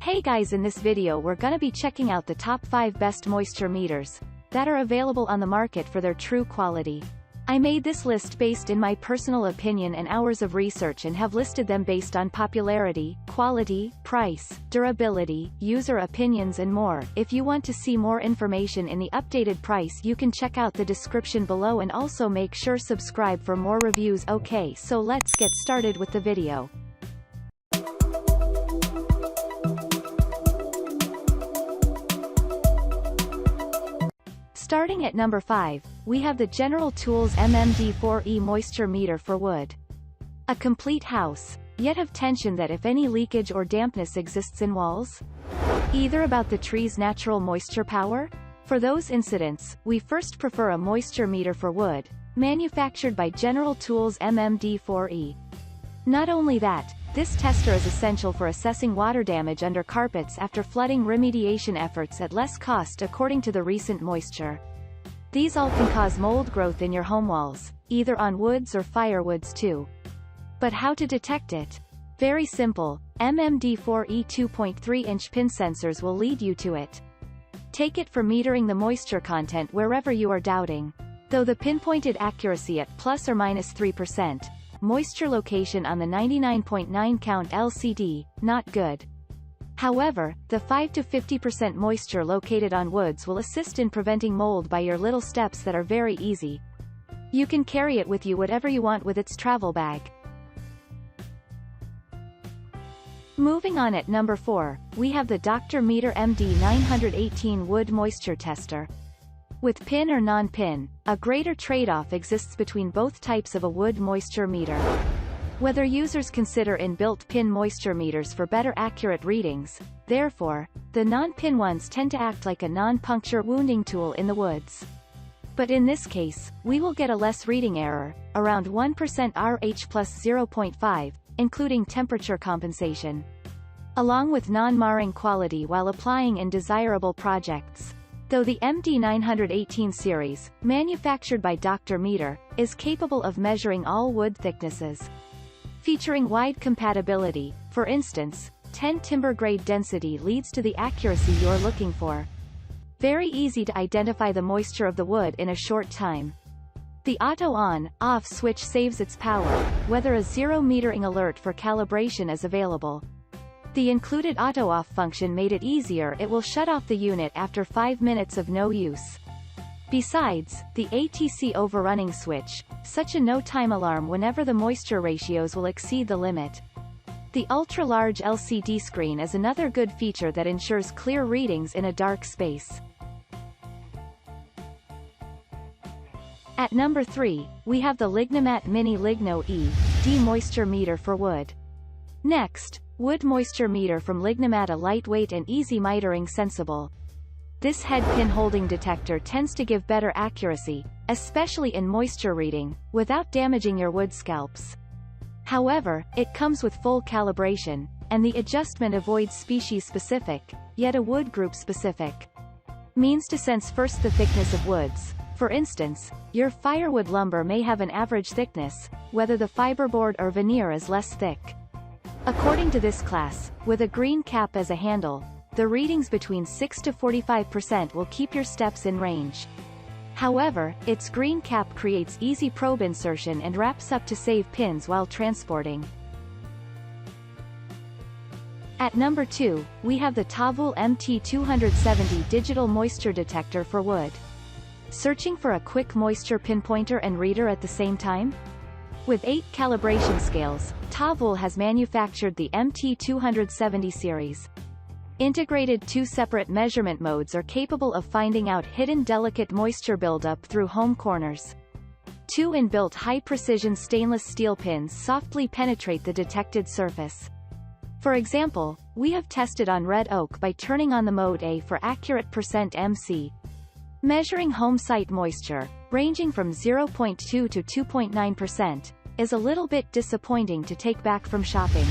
Hey guys, in this video we're gonna be checking out the top 5 best moisture meters that are available on the market for their true quality. I made this list based in my personal opinion and hours of research and have listed them based on popularity, quality, price, durability, user opinions and more. If you want to see more information in the updated price, you can check out the description below and also make sure subscribe for more reviews. Okay, so let's get started with the video. Starting at number 5, we have the General Tools MMD4E Moisture Meter for wood. A complete house, yet have tension that if any leakage or dampness exists in walls? Either about the tree's natural moisture power? For those incidents, we first prefer a moisture meter for wood, manufactured by General Tools MMD4E. Not only that, this tester is essential for assessing water damage under carpets after flooding remediation efforts at less cost according to the recent moisture. These all can cause mold growth in your home walls, either on woods or firewoods too. But how to detect it? Very simple, MMD4E 2.3-inch pin sensors will lead you to it. Take it for metering the moisture content wherever you are doubting. Though the pinpointed accuracy at plus or minus 3%, moisture location on the 99.9 count LCD, not good. However, the 5 to 50% moisture located on woods will assist in preventing mold by your little steps that are very easy. You can carry it with you whatever you want with its travel bag. Moving on at number 4, we have the Dr.meter MD918 Wood Moisture Tester. With pin or non-pin, a greater trade-off exists between both types of a wood moisture meter. Whether users consider inbuilt pin moisture meters for better accurate readings, therefore, the non-pin ones tend to act like a non-puncture wounding tool in the woods. But in this case, we will get a less reading error, around 1% RH plus 0.5, including temperature compensation. Along with non-marring quality while applying in desirable projects. Though the MD918 series, manufactured by Dr.meter, is capable of measuring all wood thicknesses. Featuring wide compatibility, for instance, 10 timber grade density leads to the accuracy you're looking for. Very easy to identify the moisture of the wood in a short time. The auto on/off switch saves its power, whether a zero metering alert for calibration is available. The included auto-off function made it easier. It will shut off the unit after 5 minutes of no use. Besides, the ATC overrunning switch, such a no-time alarm whenever the moisture ratios will exceed the limit. The ultra-large LCD screen is another good feature that ensures clear readings in a dark space. At number 3, we have the Lignomat Mini-Ligno E-D Moisture Meter for wood. Next, wood moisture meter from Lignomat, a lightweight and easy metering sensible. This head pin holding detector tends to give better accuracy, especially in moisture reading, without damaging your wood scalps. However, it comes with full calibration, and the adjustment avoids species-specific, yet a wood group-specific means to sense first the thickness of woods. For instance, your firewood lumber may have an average thickness, whether the fiberboard or veneer is less thick. According to this class, with a green cap as a handle, the readings between 6 to 45% will keep your steps in range. However, its green cap creates easy probe insertion and wraps up to save pins while transporting. At number 2, we have the Tavool MT270 Digital Moisture Detector for wood. Searching for a quick moisture pinpointer and reader at the same time? With 8 calibration scales, Tavool has manufactured the MT270 series. Integrated 2 separate measurement modes are capable of finding out hidden delicate moisture buildup through home corners. 2 inbuilt high-precision stainless steel pins softly penetrate the detected surface. For example, we have tested on red oak by turning on the mode A for accurate %MC. Measuring home site moisture, ranging from 0.2 to 2.9%, is a little bit disappointing to take back from shopping.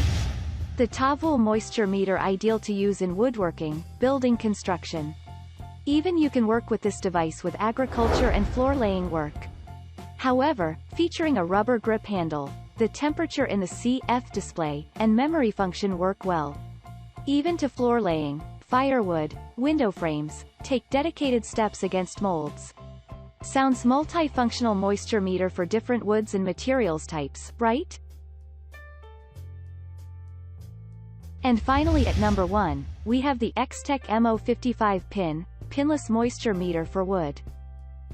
The Tavool moisture meter ideal to use in woodworking, building construction. Even you can work with this device with agriculture and floor laying work. However, featuring a rubber grip handle, the temperature in the CF display, and memory function work well. Even to floor laying, firewood, window frames, take dedicated steps against molds. Sounds multifunctional moisture meter for different woods and materials types, right? And finally at number 1, we have the XTEC MO55 pin, pinless moisture meter for wood.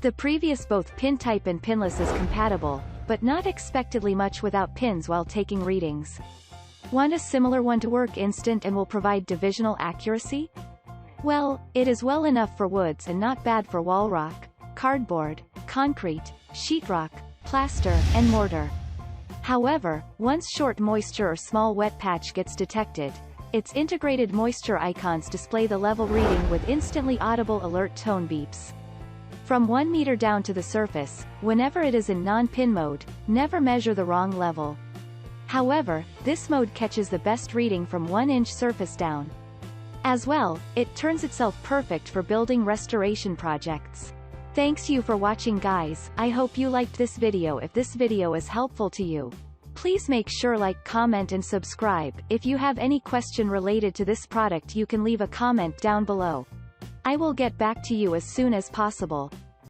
The previous both pin type and pinless is compatible, but not expectedly much without pins while taking readings. Want a similar one to work instant and will provide divisional accuracy? Well, it is well enough for woods and not bad for wall rock, cardboard, concrete, sheetrock, plaster, and mortar. However, once short moisture or small wet patch gets detected, its integrated moisture icons display the level reading with instantly audible alert tone beeps. From 1 meter down to the surface, whenever it is in non-pin mode, never measure the wrong level. However, this mode catches the best reading from 1-inch surface down. As well, it turns itself perfect for building restoration projects. Thanks you for watching guys, I hope you liked this video. If this video is helpful to you, please make sure like, comment and subscribe. If you have any question related to this product you can leave a comment down below. I will get back to you as soon as possible.